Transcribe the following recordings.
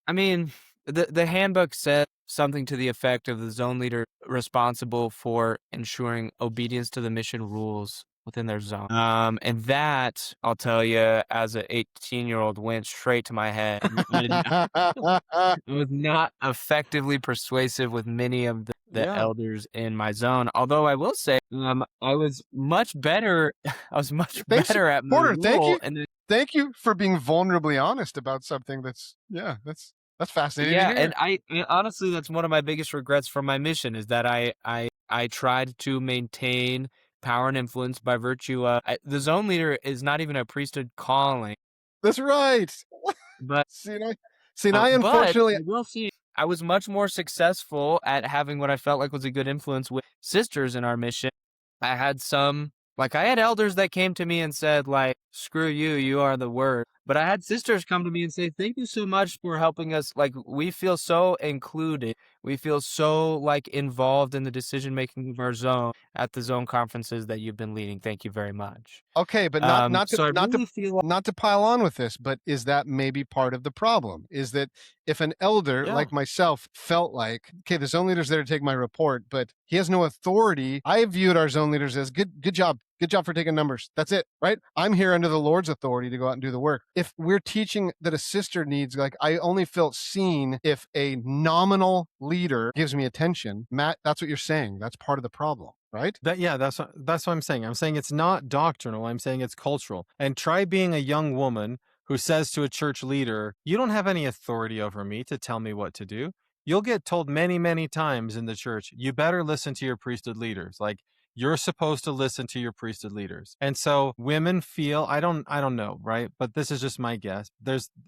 I mean, the handbook said something to the effect of the zone leader responsible for ensuring obedience to the mission rules within their zone. And that, I'll tell you, as an 18-year-old, went straight to my head. It was not effectively persuasive with many of the Yeah. elders in my zone. Although I will say, I was much better. I was much Thanks, better at my Porter. role, and Thank you for being vulnerably honest about something that's fascinating to yeah, and hear. honestly, that's one of my biggest regrets from my mission is that I tried to maintain power and influence by virtue of the zone leader is not even a priesthood calling, That's right. but See, and I but unfortunately, I will see I was much more successful at having what I felt like was a good influence with sisters in our mission. I had I had elders that came to me and said like, "Screw you, you are the word." But I had sisters come to me and say, "Thank you so much for helping us. Like, we feel so included. We feel so like involved in the decision making of our zone at the zone conferences that you've been leading. Thank you very much." okay, but not to So I really feel like, not to pile on with this, but is that maybe part of the problem? Is that if an elder yeah. like myself felt like, okay, the zone leader's there to take my report, but he has no authority. I viewed our zone leaders as good job. Good job for taking numbers. That's it, right? I'm here under the Lord's authority to go out and do the work. If we're teaching that a sister needs, like, I only felt seen if a nominal leader gives me attention. Matt, that's what you're saying. That's part of the problem, right? That's what I'm saying. I'm saying it's not doctrinal. I'm saying it's cultural. And try being a young woman who says to a church leader, "You don't have any authority over me to tell me what to do." You'll get told many, many times in the church, "You better listen to your priesthood leaders." Like, you're supposed to listen to your priesthood leaders. And so women feel, I don't know, right? But this is just my guess.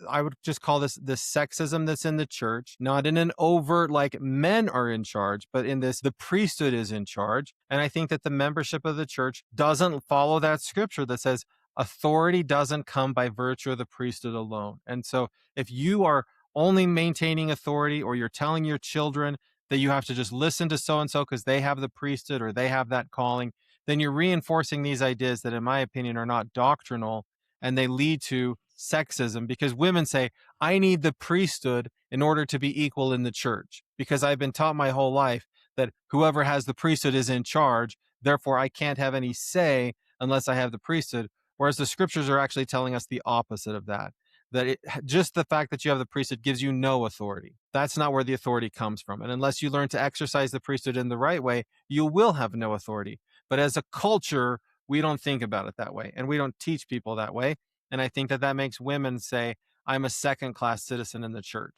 I would just call this sexism that's in the church, not in an overt like men are in charge, but in this the priesthood is in charge. And I think that the membership of the church doesn't follow that scripture that says authority doesn't come by virtue of the priesthood alone. And so if you are only maintaining authority, or you're telling your children that you have to just listen to so and so because they have the priesthood or they have that calling, then you're reinforcing these ideas that, in my opinion, are not doctrinal, and they lead to sexism because women say, "I need the priesthood in order to be equal in the church because I've been taught my whole life that whoever has the priesthood is in charge. Therefore, I can't have any say unless I have the priesthood." Whereas the scriptures are actually telling us the opposite of that. Just the fact that you have the priesthood gives you no authority. That's not where the authority comes from. And unless you learn to exercise the priesthood in the right way, you will have no authority. But as a culture, we don't think about it that way, and we don't teach people that way. And I think that makes women say, "I'm a second class citizen in the church."